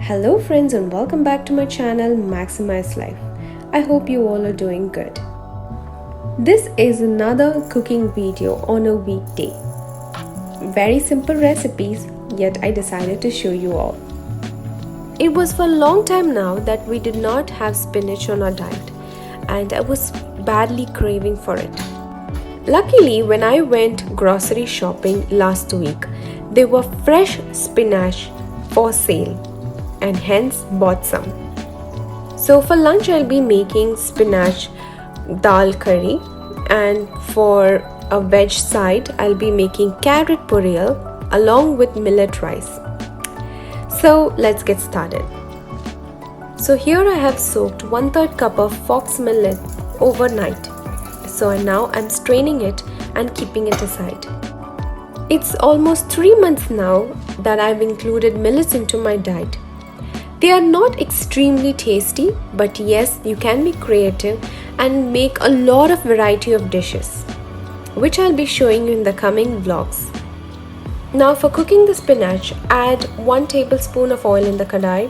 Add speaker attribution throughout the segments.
Speaker 1: Hello friends and welcome back to my channel Maximize Life. I hope you all are doing good. This is another cooking video on a weekday. Very simple recipes, yet I decided to show you all. It was for a long time now that we did not have spinach on our diet and I was badly craving for it. Luckily, when I went grocery shopping last week, there were fresh spinach for sale and hence bought some. So for lunch I'll be making spinach dal curry, and for a veg side I'll be making carrot poriyal along with millet rice. So let's get started. So here I have soaked 1/3 cup of fox millet overnight. So now I'm straining it and keeping it aside. It's almost 3 months now that I've included millets into my diet. They are not extremely tasty, but yes, you can be creative and make a lot of variety of dishes, which I'll be showing you in the coming vlogs. Now for cooking the spinach, add 1 tablespoon of oil in the kadai,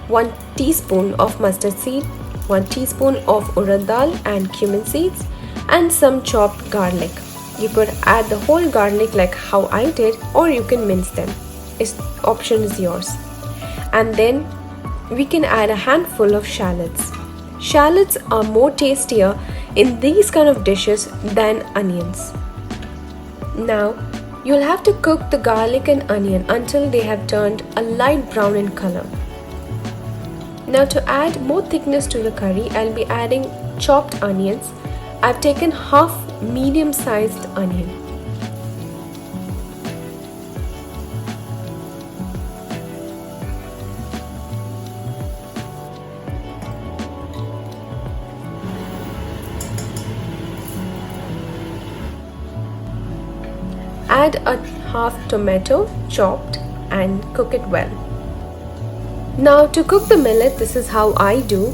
Speaker 1: 1 teaspoon of mustard seed, 1 teaspoon of urad dal and cumin seeds, and some chopped garlic. You could add the whole garlic like how I did, or you can mince them. Option is yours. And then we can add a handful of shallots. Shallots are more tastier in these kind of dishes than onions. Now you'll have to cook the garlic and onion until they have turned a light brown in color. Now to add more thickness to the curry, I'll be adding chopped onions. I've taken half medium-sized onion. Add a half tomato chopped and cook it well. Now to cook the millet, this is how I do.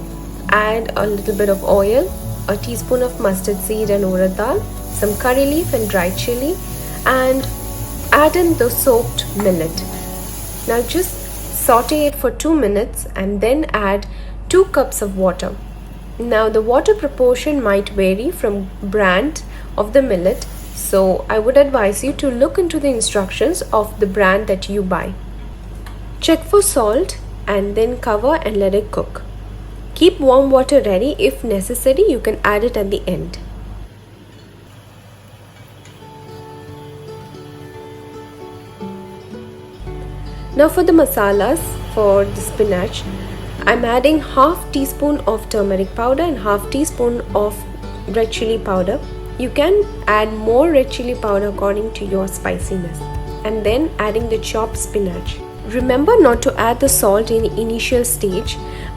Speaker 1: Add a little bit of oil, a teaspoon of mustard seed and urad dal, some curry leaf and dried chili, and add in the soaked millet. Now just saute it for 2 minutes and then add 2 cups of water. Now the water proportion might vary from brand of the millet, so I would advise you to look into the instructions of the brand that you buy. Check for salt and then cover and let it cook. Keep warm water ready. If necessary, you can add it at the end. Now for the masalas for the spinach, I'm adding half teaspoon of turmeric powder and half teaspoon of red chili powder. You can add more red chili powder according to your spiciness, and then adding the chopped spinach. Remember not to add the salt in the initial stage,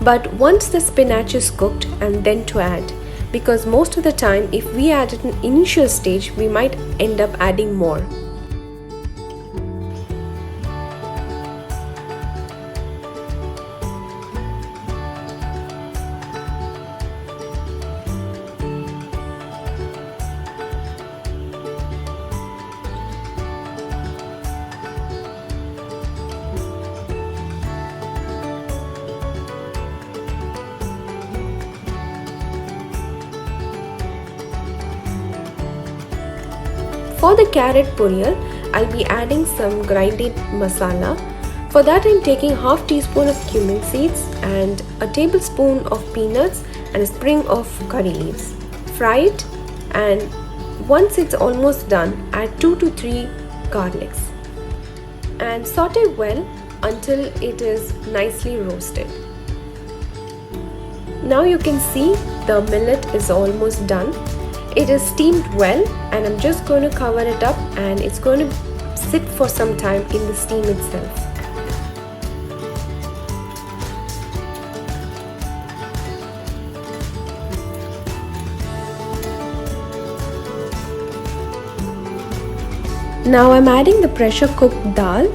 Speaker 1: but once the spinach is cooked and then to add, because most of the time if we add it in initial stage we might end up adding more. For the carrot poriyal, I'll be adding some grinded masala. For that I'm taking half teaspoon of cumin seeds and a tablespoon of peanuts and a sprig of curry leaves. Fry it, and once it's almost done, add 2 to 3 garlics and saute well until it is nicely roasted. Now you can see the millet is almost done. It is steamed well, and I'm just going to cover it up and it's going to sit for some time in the steam itself. Now I'm adding the pressure cooked dal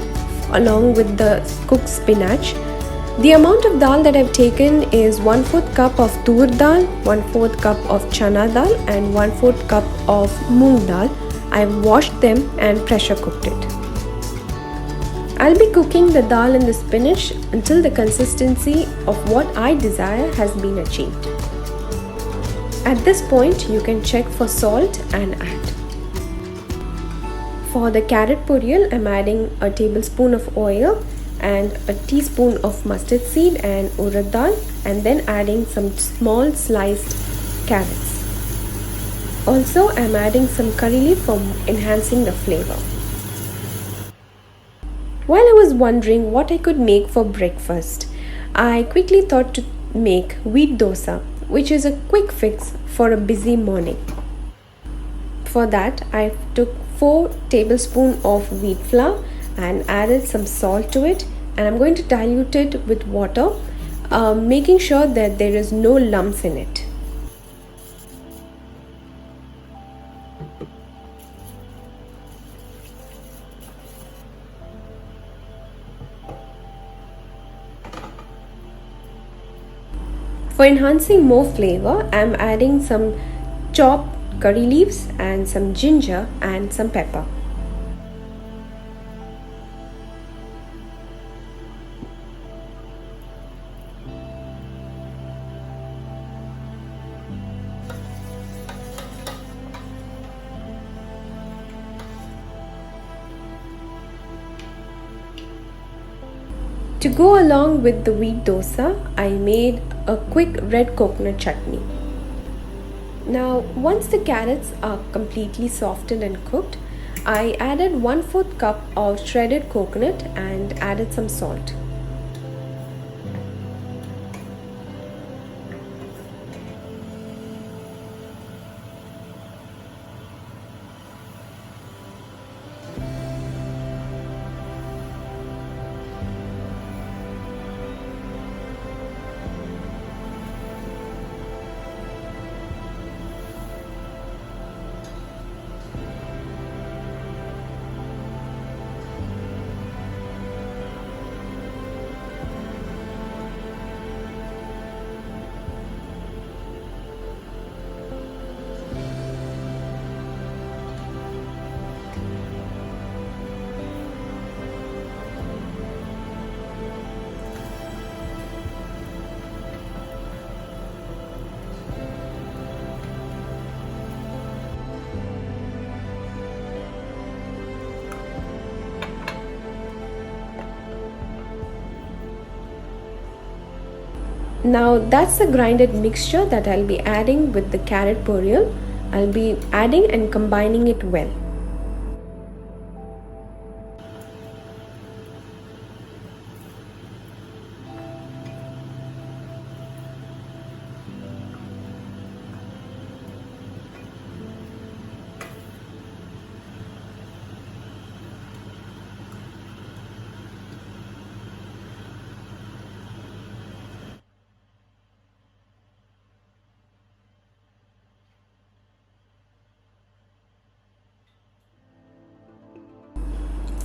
Speaker 1: along with the cooked spinach. The amount of dal that I've taken is 1/4 cup of tur dal, 1/4 cup of chana dal and 1/4 cup of moong dal. I've washed them and pressure cooked it. I'll be cooking the dal and the spinach until the consistency of what I desire has been achieved. At this point, you can check for salt and add. For the carrot poriyal, I'm adding a tablespoon of oil and a teaspoon of mustard seed and urad dal, and then adding some small sliced carrots. Also, I'm adding some curry leaf for enhancing the flavor. While I was wondering what I could make for breakfast, I quickly thought to make wheat dosa, which is a quick fix for a busy morning. For that, I took 4 tablespoons of wheat flour and added some salt to it, and I'm going to dilute it with water, making sure that there is no lumps in it. For enhancing more flavor, I am adding some chopped curry leaves and some ginger and some pepper. To go along with the wheat dosa, I made a quick red coconut chutney. Now, once the carrots are completely softened and cooked, I added 1/4 cup of shredded coconut and added some salt. Now that's the grinded mixture that I'll be adding with the carrot poriyal. I'll be adding and combining it well.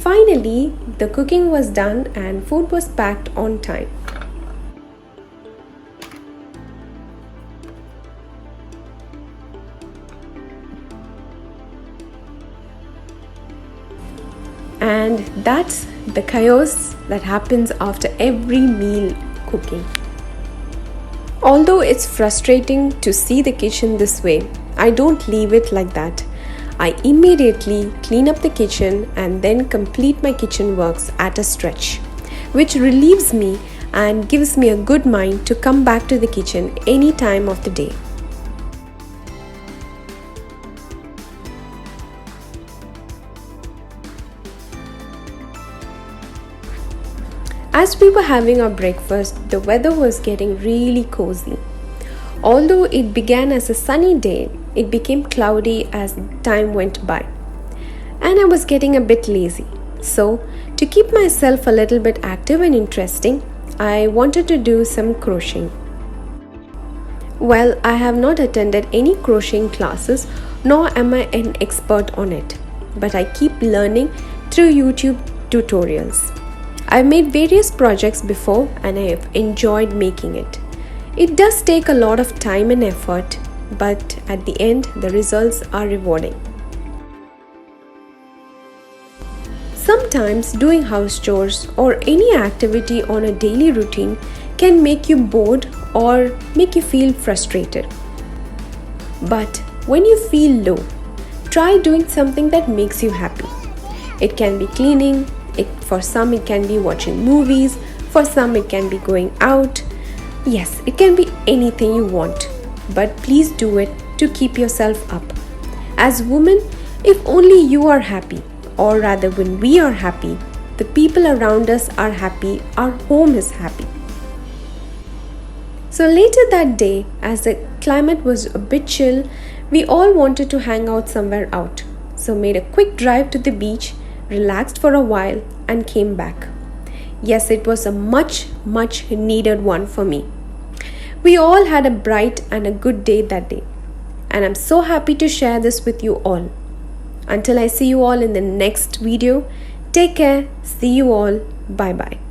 Speaker 1: Finally, the cooking was done and food was packed on time. And that's the chaos that happens after every meal cooking. Although it's frustrating to see the kitchen this way, I don't leave it like that. I immediately clean up the kitchen and then complete my kitchen works at a stretch, which relieves me and gives me a good mind to come back to the kitchen any time of the day. As we were having our breakfast, the weather was getting really cozy. Although it began as a sunny day, it became cloudy as time went by, and I was getting a bit lazy. So, to keep myself a little bit active and interesting, I wanted to do some crocheting. Well, I have not attended any crocheting classes, nor am I an expert on it, but I keep learning through YouTube tutorials. I've made various projects before and I have enjoyed making it. It does take a lot of time and effort, but at the end, the results are rewarding. Sometimes doing house chores or any activity on a daily routine can make you bored or make you feel frustrated. But when you feel low, try doing something that makes you happy. It can be cleaning, for some it can be watching movies, for some it can be going out. Yes, it can be anything you want, but please do it to keep yourself up. As women, if only you are happy, or rather when we are happy, the people around us are happy, our home is happy. So later that day, as the climate was a bit chill, we all wanted to hang out somewhere out. So made a quick drive to the beach, relaxed for a while and came back. Yes, it was a much needed one for me. We all had a bright and a good day that day. And I'm so happy to share this with you all. Until I see you all in the next video, take care. See you all. Bye bye.